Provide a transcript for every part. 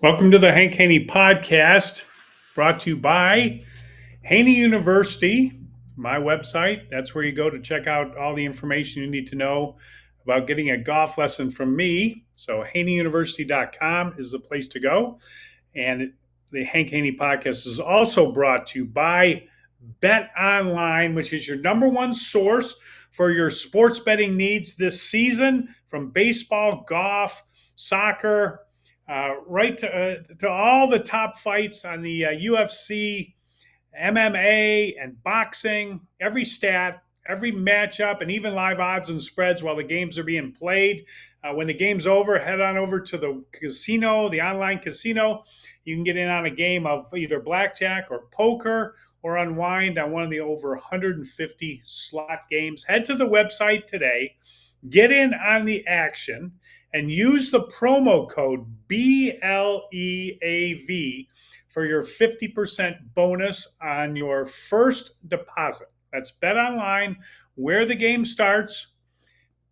Welcome to the Hank Haney Podcast, brought to you by Haney University, my website. That's where you go to check out all the information you need to know about getting a golf lesson from me. So, haneyuniversity.com is the place to go. And the Hank Haney Podcast is also brought to you by Bet Online, which is your number one source for your sports betting needs this season, from baseball, golf, soccer, right to all the top fights on the UFC, MMA, and boxing, every stat, every matchup, and even live odds and spreads while the games are being played. When the game's over, head on over to the casino, the online casino. You can get in on a game of either blackjack or poker or unwind on one of the over 150 slot games. Head to the website today, get in on the action, and use the promo code BLEAV for your 50% bonus on your first deposit. That's Bet Online, where the game starts.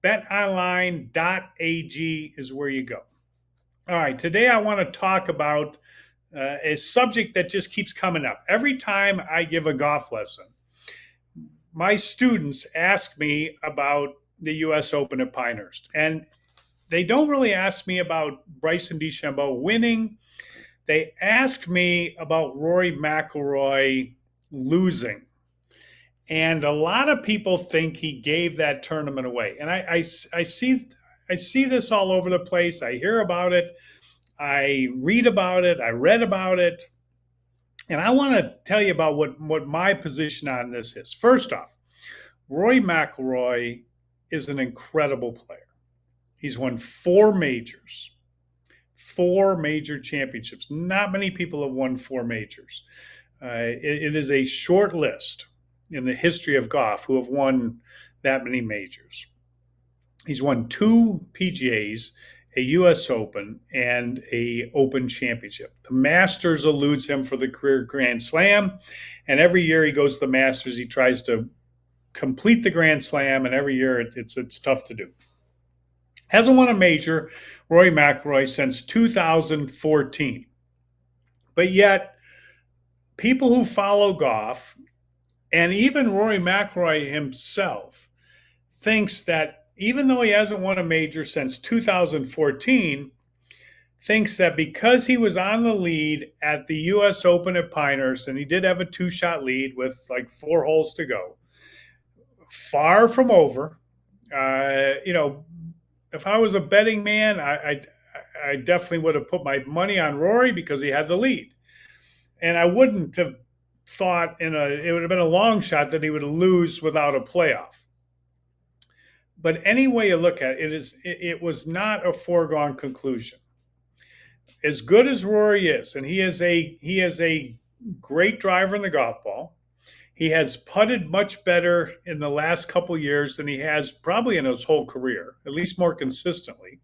BetOnline.ag is where you go. All right, today I want to talk about a subject that just keeps coming up. Every time I give a golf lesson, my students ask me about the U.S. Open at Pinehurst. And they don't really ask me about Bryson DeChambeau winning. They ask me about Rory McIlroy losing. And a lot of people think he gave that tournament away. And I see this all over the place. I hear about it. I read about it. I read about it. And I want to tell you about what my position on this is. First off, Rory McIlroy is an incredible player. He's won four major championships. Not many people have won four majors. It is a short list in the history of golf who have won that many majors. He's won two PGAs, a U.S. Open, and a Open Championship. The Masters eludes him for the career Grand Slam, and every year he goes to the Masters, he tries to complete the Grand Slam, and every year it's tough to do. Hasn't won a major, Rory McIlroy, since 2014. But yet, people who follow golf, and even Rory McIlroy himself, thinks that even though he hasn't won a major since 2014, thinks that because he was on the lead at the U.S. Open at Pinehurst, and he did have a two-shot lead with like 4 holes to go, far from over. If I was a betting man, I definitely would have put my money on Rory because he had the lead. And I wouldn't have thought it would have been a long shot that he would lose without a playoff. But any way you look at it, it was not a foregone conclusion. As good as Rory is, and he is a great driver in the golf ball. He has putted much better in the last couple years than he has probably in his whole career, at least more consistently.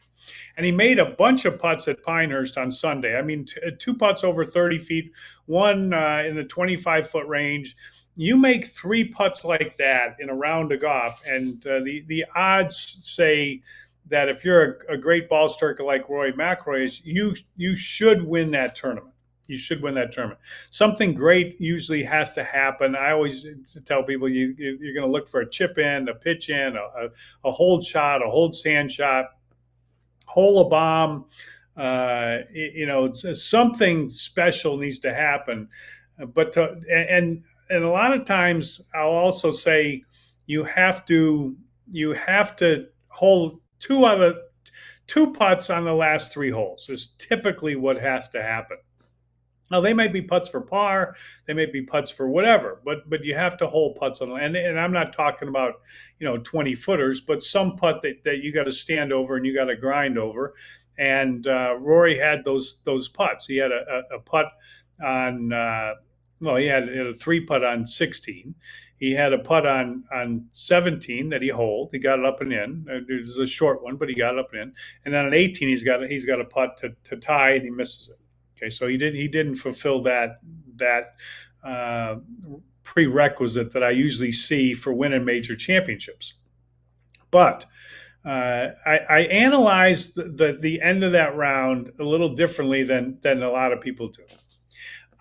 And he made a bunch of putts at Pinehurst on Sunday. I mean, 2 putts over 30 feet, one in the 25-foot range. You make 3 putts like that in a round of golf, and the odds say that if you're a great ball striker like Rory McIlroy is, you should win that tournament. You should win that tournament. Something great usually has to happen. I always tell people you're going to look for a chip in, a pitch in, a hold shot, a hold sand shot, hole a bomb. Something special needs to happen. And a lot of times I'll also say you have to hold 2 putts on the last 3 holes is typically what has to happen. Now, they might be putts for par, they may be putts for whatever, but you have to hold putts on. And I'm not talking about 20 footers, but some putt that you got to stand over and you got to grind over. And Rory had those putts. He had a putt on he had a 3 putt on 16. He had a putt on 17 that he holed. He got it up and in. It was a short one, but he got it up and in. And then on 18, he's got a putt to tie, and he misses it. Okay, so he didn't fulfill that prerequisite that I usually see for winning major championships. But I analyzed the end of that round a little differently than a lot of people do.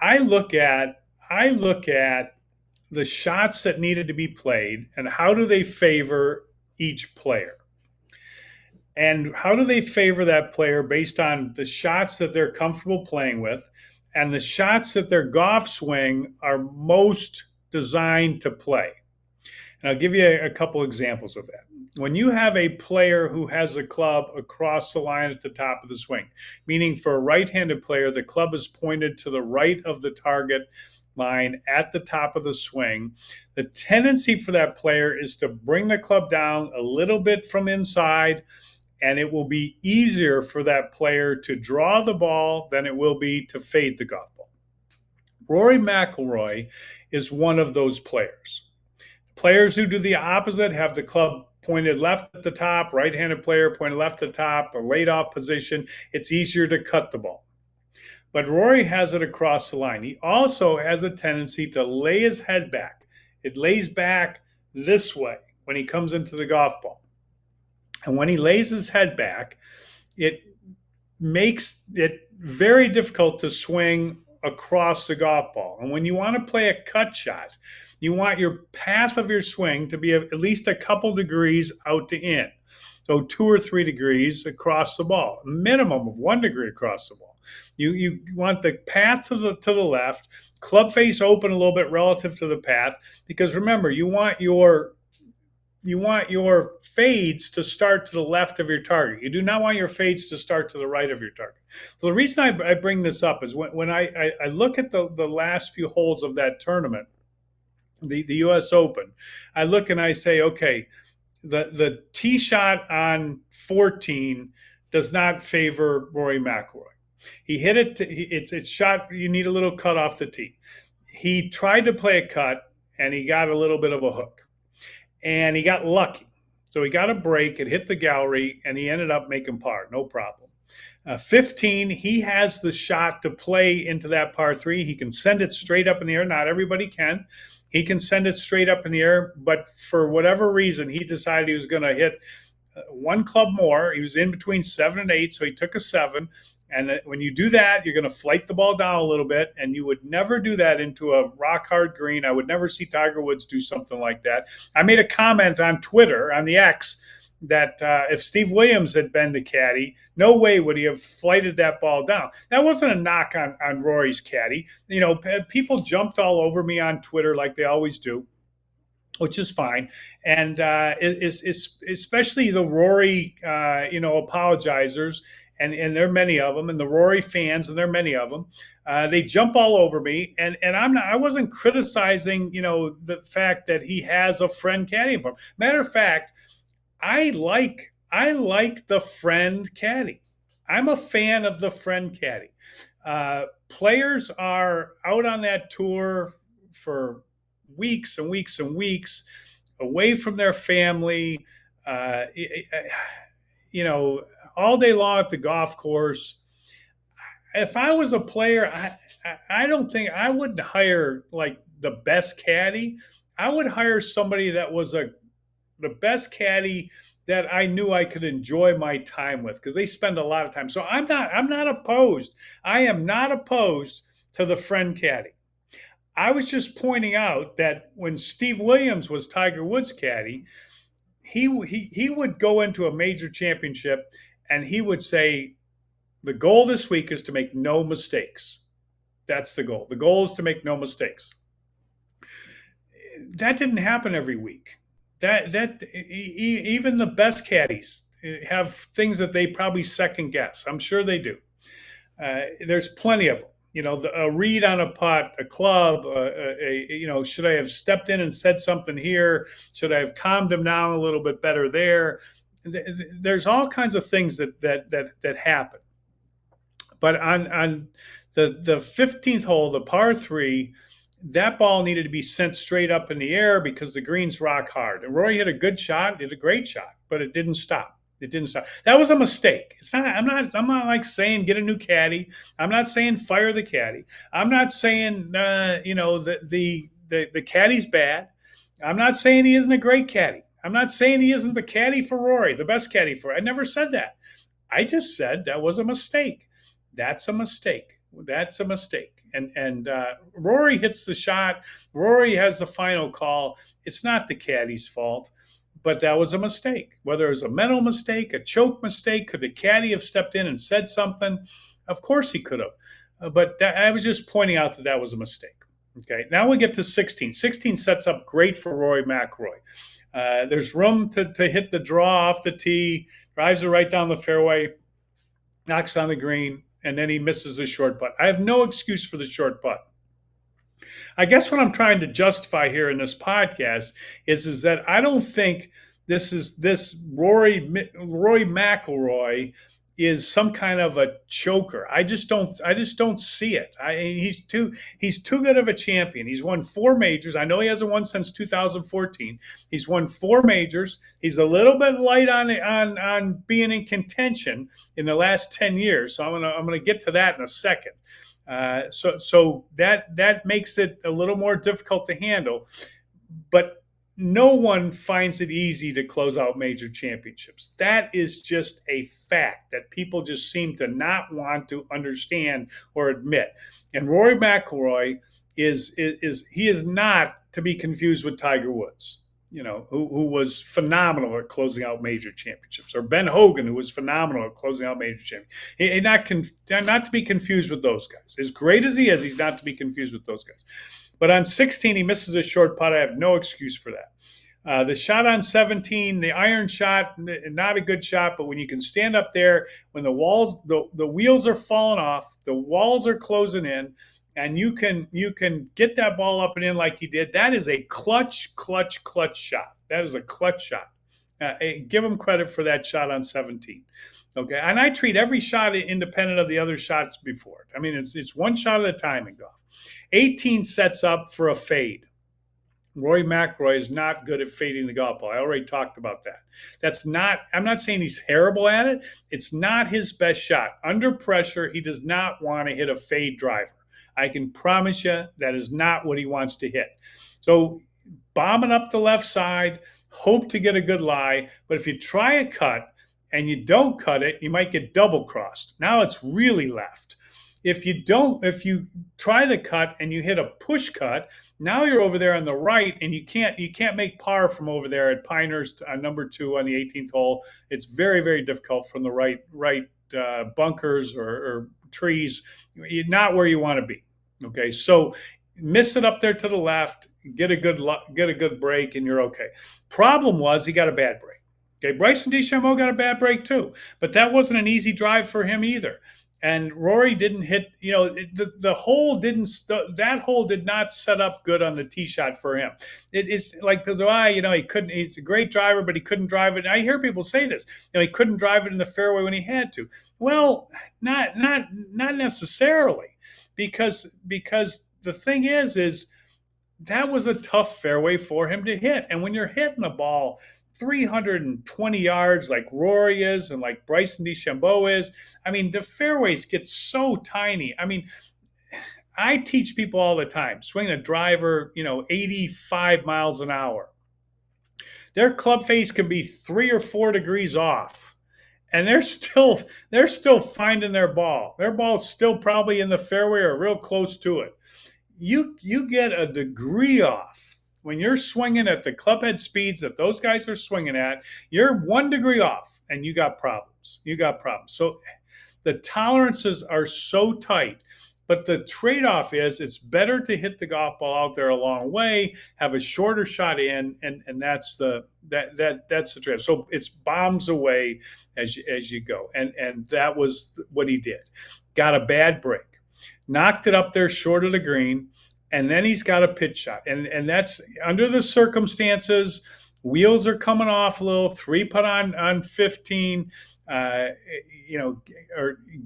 I look at I look at the shots that needed to be played and how do they favor each player. And how do they favor that player based on the shots that they're comfortable playing with and the shots that their golf swing are most designed to play? And I'll give you a couple examples of that. When you have a player who has a club across the line at the top of the swing, meaning for a right-handed player, the club is pointed to the right of the target line at the top of the swing, the tendency for that player is to bring the club down a little bit from inside, and it will be easier for that player to draw the ball than it will be to fade the golf ball. Rory McIlroy is one of those players. Players who do the opposite have the club pointed left at the top, right-handed player pointed left at the top, a laid off position. It's easier to cut the ball. But Rory has it across the line. He also has a tendency to lay his head back. It lays back this way when he comes into the golf ball. And when he lays his head back, it makes it very difficult to swing across the golf ball. And when you want to play a cut shot, you want your path of your swing to be at least a couple degrees out to in. So 2 or 3 degrees across the ball, a minimum of 1 degree across the ball. You want the path to the left, club face open a little bit relative to the path, because remember, you want your fades to start to the left of your target. You do not want your fades to start to the right of your target. So the reason I bring this up is when I look at the last few holes of that tournament, the U.S. Open, I look and I say, okay, the tee shot on 14 does not favor Rory McIlroy. He hit it. It's shot. You need a little cut off the tee. He tried to play a cut and he got a little bit of a hook. And he got lucky. So he got a break, it hit the gallery, and he ended up making par, no problem. 15, he has the shot to play into that par 3. He can send it straight up in the air. Not everybody can. He can send it straight up in the air, but for whatever reason, he decided he was going to hit one club more. He was in between 7 and 8, so he took a 7. And when you do that, you're going to flight the ball down a little bit, and you would never do that into a rock-hard green. I would never see Tiger Woods do something like that. I made a comment on Twitter, on the X, that if Steve Williams had been the caddy, no way would he have flighted that ball down. That wasn't a knock on Rory's caddy. You know, people jumped all over me on Twitter like they always do, which is fine. And especially the Rory, apologizers, and there are many of them, and the Rory fans, and there are many of them. They jump all over me, and I wasn't criticizing, the fact that he has a friend caddying for him. Matter of fact, I like the friend caddy. I'm a fan of the friend caddy. Players are out on that tour for weeks and weeks and weeks, away from their family. All day long at the golf course. If I was a player, I don't think I would hire like the best caddy. I would hire somebody that was the best caddy that I knew I could enjoy my time with, because they spend a lot of time. So I'm not opposed. I am not opposed to the friend caddy. I was just pointing out that when Steve Williams was Tiger Woods' caddy, he would go into a major championship and he would say, the goal this week is to make no mistakes. That's the goal. The goal is to make no mistakes. That didn't happen every week. Even the best caddies have things that they probably second guess. I'm sure they do. There's plenty of them. A read on a putt, a club, should I have stepped in and said something here? Should I have calmed him down a little bit better there? There's all kinds of things that happen. But on the 15th hole, the par 3, that ball needed to be sent straight up in the air because the green's rock hard. And Rory hit a good shot, hit a great shot, but it didn't stop. It didn't stop. That was a mistake. It's not. I'm not like saying get a new caddy. I'm not saying fire the caddy. I'm not saying the caddy's bad. I'm not saying he isn't a great caddy. I'm not saying he isn't the caddy for Rory, the best caddy for. I never said that. I just said that was a mistake. That's a mistake. That's a mistake. And Rory hits the shot. Rory has the final call. It's not the caddy's fault, but that was a mistake. Whether it was a mental mistake, a choke mistake, could the caddy have stepped in and said something? Of course he could have. I was just pointing out that that was a mistake. Okay, now we get to 16. 16 sets up great for Rory McIlroy. There's room to hit the draw off the tee, drives it right down the fairway, knocks on the green, and then he misses the short putt. I have no excuse for the short putt. I guess what I'm trying to justify here in this podcast is that I don't think this Rory McIlroy is some kind of a choker. I just don't see it. He's too good of a champion. He's won 4 majors. I know he hasn't won since 2014. He's won 4 majors. He's a little bit light on being in contention in the last 10 years. So I'm gonna get to that in a second. So that makes it a little more difficult to handle, but no one finds it easy to close out major championships. That is just a fact that people just seem to not want to understand or admit. And Rory McIlroy is not to be confused with Tiger Woods, who was phenomenal at closing out major championships, or Ben Hogan, who was phenomenal at closing out major championships. Not to be confused with those guys. As great as he is, he's not to be confused with those guys. But on 16, he misses a short putt. I have no excuse for that. The shot on 17, the iron shot, not a good shot, but when you can stand up there, when the wheels are falling off, the walls are closing in, and you can get that ball up and in like he did, that is a clutch shot. That is a clutch shot. Give him credit for that shot on 17. Okay, and I treat every shot independent of the other shots before it. I mean, it's one shot at a time in golf. 18 sets up for a fade. Rory McIlroy is not good at fading the golf ball. I already talked about that. I'm not saying he's terrible at it. It's not his best shot. Under pressure, he does not want to hit a fade driver. I can promise you that is not what he wants to hit. So bombing up the left side, hope to get a good lie. But if you try a cut and you don't cut it, you might get double crossed. Now it's really left. If you try the cut and you hit a push cut, now you're over there on the right, and you can't make par from over there at Pinehurst on number 2 on the 18th hole. It's very, very difficult from the right bunkers or trees. Not where you want to be. Okay, so miss it up there to the left, get a good break, and you're okay. Problem was he got a bad break. Okay, Bryson DeChambeau got a bad break too, but that wasn't an easy drive for him either. And Rory didn't hit, the hole didn't, that hole did not set up good on the tee shot for him. It's like, because he couldn't, he's a great driver, but he couldn't drive it. I hear people say this, he couldn't drive it in the fairway when he had to. Well, not necessarily, because the thing is that was a tough fairway for him to hit. And when you're hitting the ball 320 yards like Rory is and like Bryson DeChambeau is, I mean, the fairways get so tiny. I mean, I teach people all the time, swing a driver, 85 miles an hour. Their club face can be 3 or 4 degrees off, and they're still finding their ball. Their ball's still probably in the fairway or real close to it. You get a degree off. When you're swinging at the clubhead speeds that those guys are swinging at, you're 1 degree off, and you got problems. So the tolerances are so tight, but the trade-off is it's better to hit the golf ball out there a long way, have a shorter shot in, and that's the trade-off. So it's bombs away as you go, and that was what he did. Got a bad break, knocked it up there short of the green. And then he's got a pitch shot. And that's under the circumstances. Wheels are coming off a little. 3-putt on 15, or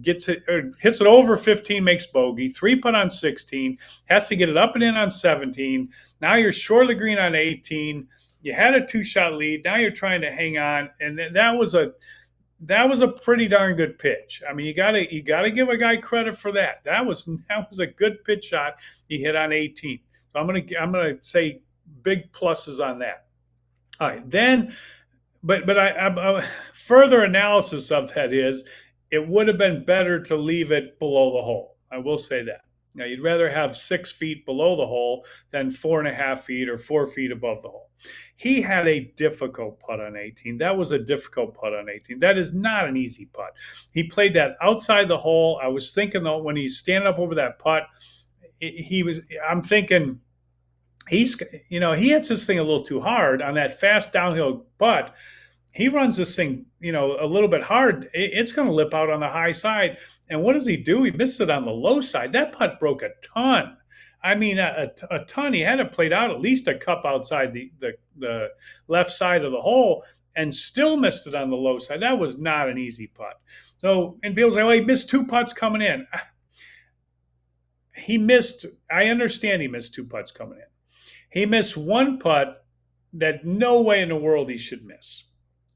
hits it over 15, makes bogey. 3-putt on 16, has to get it up and in on 17. Now you're short of the green on 18. You had a 2-shot lead. Now you're trying to hang on. And that was a pretty darn good pitch. I mean, you gotta give a guy credit for that. That was a good pitch shot he hit on 18. So I'm gonna say big pluses on that. All right, then, further analysis of that is it would have been better to leave it below the hole. I will say that. Now, you'd rather have 6 feet below the hole than 4.5 feet or 4 feet above the hole. He had a difficult putt on 18. That was a difficult putt on 18. That is not an easy putt. He played that outside the hole. I was thinking, though, when he's standing up over that putt, I'm thinking, he hits this thing a little too hard on that fast downhill putt. He runs this thing, a little bit hard. It's going to lip out on the high side. And what does he do? He missed it on the low side. That putt broke a ton. I mean, a ton. He had it played out at least a cup outside the left side of the hole and still missed it on the low side. That was not an easy putt. So, and people say, well, he missed 2 putts coming in. I understand he missed 2 putts coming in. He missed 1 putt that no way in the world he should miss.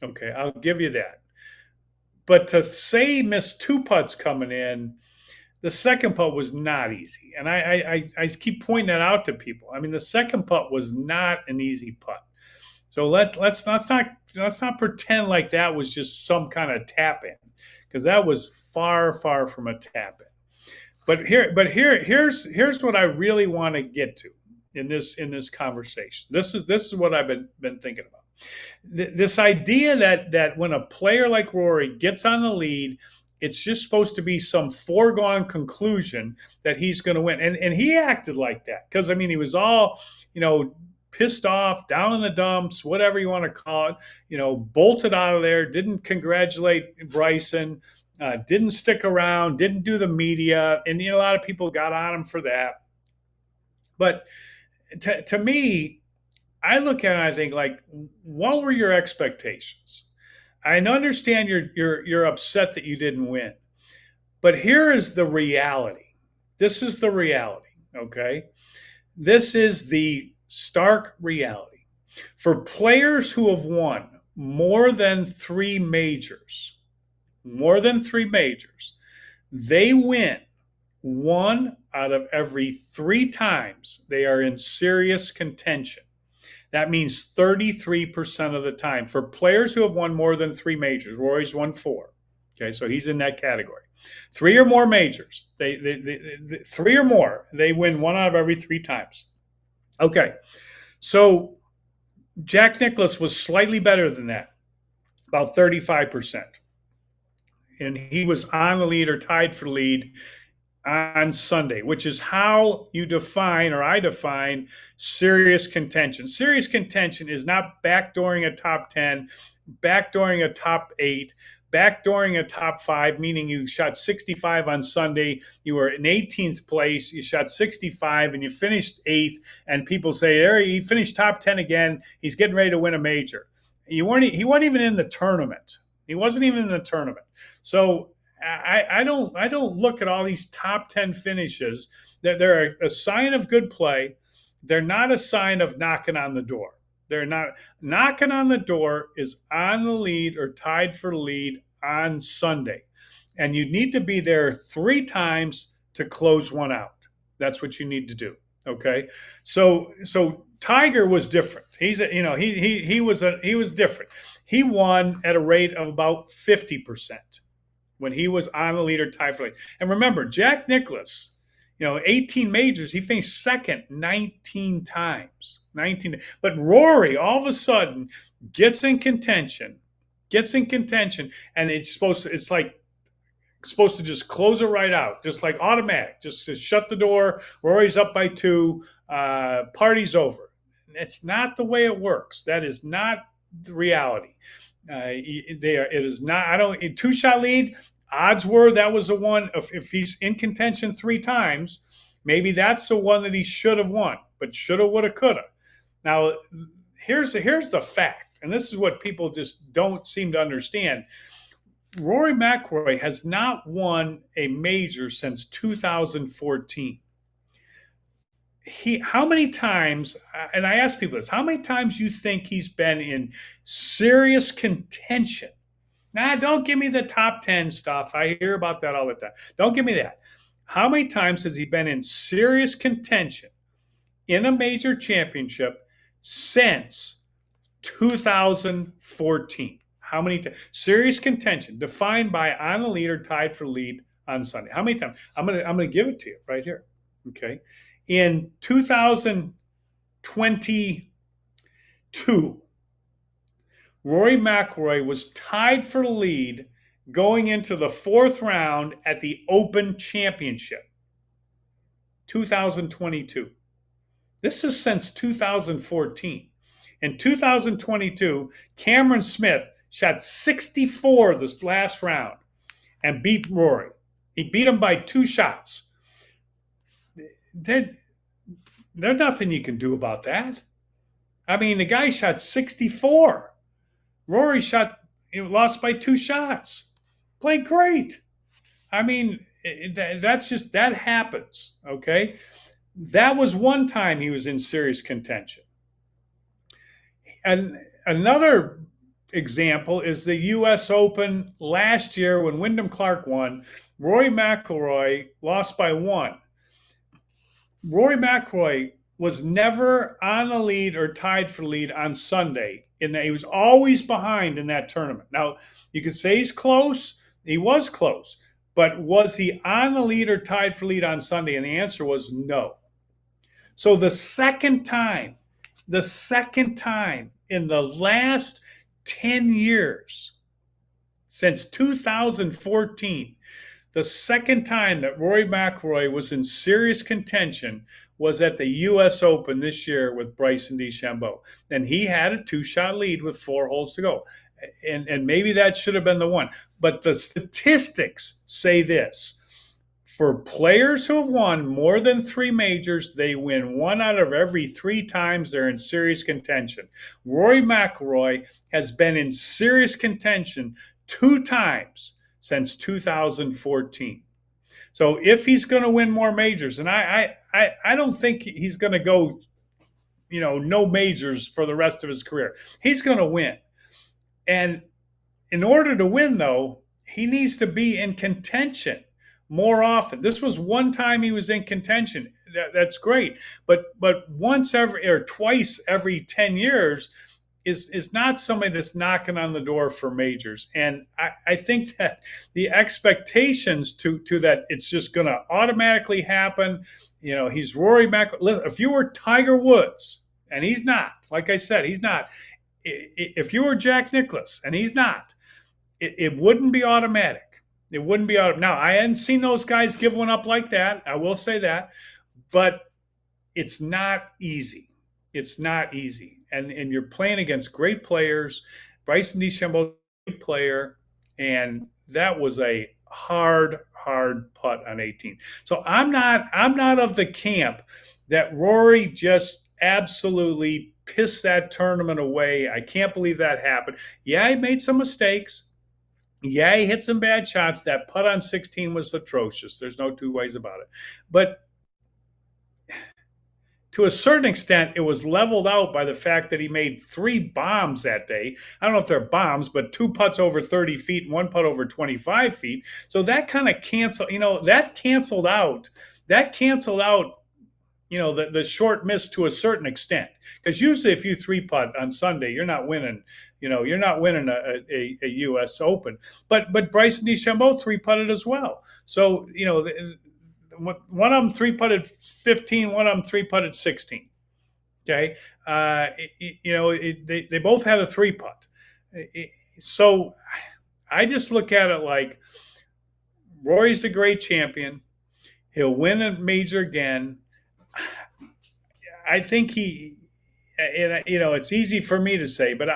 Okay, I'll give you that. But to say he missed 2 putts coming in, the second putt was not easy. And I keep pointing that out to people. I mean, the second putt was not an easy putt. So let's not pretend like that was just some kind of tap in, because that was far, far from a tap in. But here's what I really want to get to in this conversation. This is what I've been thinking about. This idea that when a player like Rory gets on the lead, it's just supposed to be some foregone conclusion that he's going to win. And he acted like that because, I mean, he was all, pissed off, down in the dumps, whatever you want to call it, bolted out of there, didn't congratulate Bryson, didn't stick around, didn't do the media. And, a lot of people got on him for that. But to me, I look at it and I think, like, what were your expectations? I understand you're upset that you didn't win, but here is the reality. This is the reality, okay? This is the stark reality. For players who have won more than 3 majors, they win 1 out of every 3 times they are in serious contention. That means 33% of the time. For players who have won more than 3 majors, Rory's won 4. Okay, so he's in that category. 3 or more majors, they 3 or more, they win 1 out of every 3 times. Okay, so Jack Nicklaus was slightly better than that, about 35%. And he was on the lead or tied for lead on Sunday, which is how you define, or I define, serious contention. Serious contention is not backdooring a top 10, backdooring a top 8, backdooring a top 5, meaning you shot 65 on Sunday, you were in 18th place, you shot 65 and you finished 8th, and people say, there, he finished top 10 again, he's getting ready to win a major. He wasn't even in the tournament. He wasn't even in the tournament. So I don't look at all these top 10 finishes. They're a sign of good play. They're not a sign of knocking on the door. They're not. Knocking on the door is on the lead or tied for lead on Sunday. And you need to be there 3 times to close one out. That's what you need to do. Okay. So Tiger was different. He was different. He won at a rate of about 50%. When he was on the leader tied for lead. And remember, Jack Nicklaus, 18 majors, he finished second 19 times. But Rory all of a sudden gets in contention, and it's supposed to just close it right out, just like automatic, just to shut the door. Rory's up by 2, party's over. It's not the way it works. That is not the reality. It is not. 2-shot lead. Odds were that was the one. If he's in contention 3 times, maybe that's the one that he should have won. But shoulda, woulda, coulda. Now, here's the fact, and this is what people just don't seem to understand. Rory McIlroy has not won a major since 2014. How many times, and I ask people this, how many times you think he's been in serious contention? Nah, don't give me the top 10 stuff. I hear about that all the time. Don't give me that. How many times has he been in serious contention in a major championship since 2014. How many times? Serious contention defined by on the lead or tied for lead on Sunday. How many times? I'm gonna give it to you right here. Okay. In 2022, Rory McIlroy was tied for the lead going into the fourth round at the Open Championship. 2022. This is since 2014. In 2022, Cameron Smith shot 64 this last round and beat Rory. He beat him by 2 shots. There's nothing you can do about that. I mean, the guy shot 64. Rory lost by 2 shots. Played great. I mean, that happens, okay? That was one time he was in serious contention. And another example is the U.S. Open last year when Wyndham Clark won. Rory McIlroy lost by 1. Rory McIlroy was never on the lead or tied for lead on Sunday. And he was always behind in that tournament. Now, you could say he's close. He was close. But was he on the lead or tied for lead on Sunday? And the answer was no. So the second time in the last 10 years, since 2014, the second time that Rory McIlroy was in serious contention was at the U.S. Open this year with Bryson DeChambeau. And he had a 2-shot lead with 4 holes to go. And maybe that should have been the one. But the statistics say this. For players who have won more than 3 majors, they win 1 out of every 3 times they're in serious contention. Rory McIlroy has been in serious contention 2 times since 2014. So if he's going to win more majors, and I don't think he's going to go, no majors for the rest of his career. He's going to win. And in order to win, though, he needs to be in contention more often. This was one time he was in contention. That's great. But once every or twice every 10 years is not somebody that's knocking on the door for majors. And I think that the expectations to that it's just going to automatically happen. He's Rory McIlroy. If you were Tiger Woods, and he's not, like I said, he's not. If you were Jack Nicklaus, and he's not, it wouldn't be automatic. It wouldn't be automatic. Now, I hadn't seen those guys give one up like that. I will say that. But it's not easy. It's not easy. And you're playing against great players. Bryson DeChambeau, great player. And that was a hard putt on 18. So I'm not of the camp that Rory just absolutely pissed that tournament away. I can't believe that happened. Yeah, he made some mistakes. Yeah, he hit some bad shots. That putt on 16 was atrocious. There's no 2 ways about it. But to a certain extent, it was leveled out by the fact that he made 3 bombs that day. I don't know if they're bombs, but 2 putts over 30 feet and 1 putt over 25 feet. So that kind of canceled out, the short miss to a certain extent. Because usually if you 3-putt on Sunday, you're not winning. You're not winning a U.S. Open. But Bryson DeChambeau 3-putted as well. So, one of them 3-putted 15, one of them 3-putted 16. Okay. They both had a 3-putt. So I just look at it like Rory's a great champion. He'll win a major again. I think it's easy for me to say, but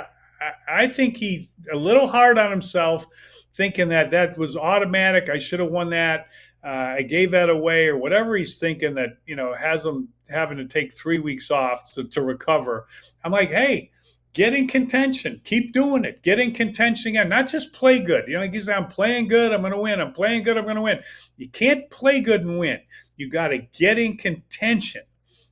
I think he's a little hard on himself, thinking that was automatic. I should have won that. I gave that away, or whatever he's thinking that, has him having to take 3 weeks off to recover. I'm like, hey, get in contention. Keep doing it. Get in contention again. Not just play good. He said, I'm playing good, I'm going to win. I'm playing good, I'm going to win. You can't play good and win. You got to get in contention.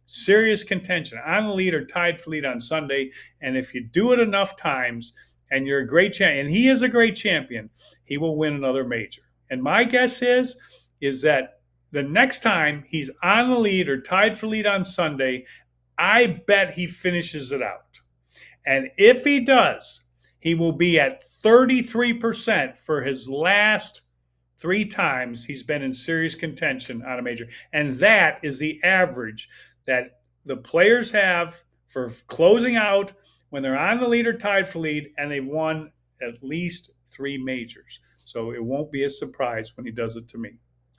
Serious contention, on the lead or tied for lead on Sunday. And if you do it enough times and you're a great champion, and he is a great champion, he will win another major. And my guess is that the next time he's on the lead or tied for lead on Sunday, I bet he finishes it out. And if he does, he will be at 33% for his last 3 times he's been in serious contention on a major. And that is the average that the players have for closing out when they're on the lead or tied for lead and they've won at least 3 majors. So it won't be a surprise when he does it to me.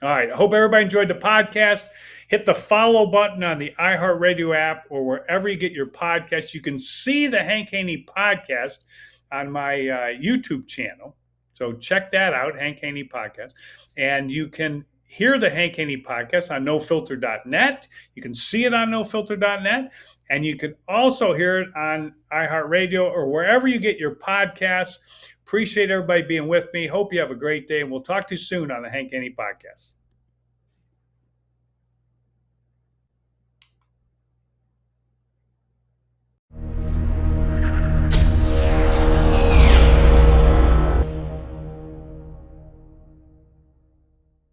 All right. I hope everybody enjoyed the podcast. Hit the follow button on the iHeartRadio app or wherever you get your podcasts. You can see the Hank Haney Podcast on my YouTube channel. So check that out, Hank Haney Podcast. And you can hear the Hank Haney Podcast on nofilter.net. You can see it on nofilter.net. And you can also hear it on iHeartRadio or wherever you get your podcasts. Appreciate everybody being with me. Hope you have a great day. And we'll talk to you soon on the Hank Haney Podcast.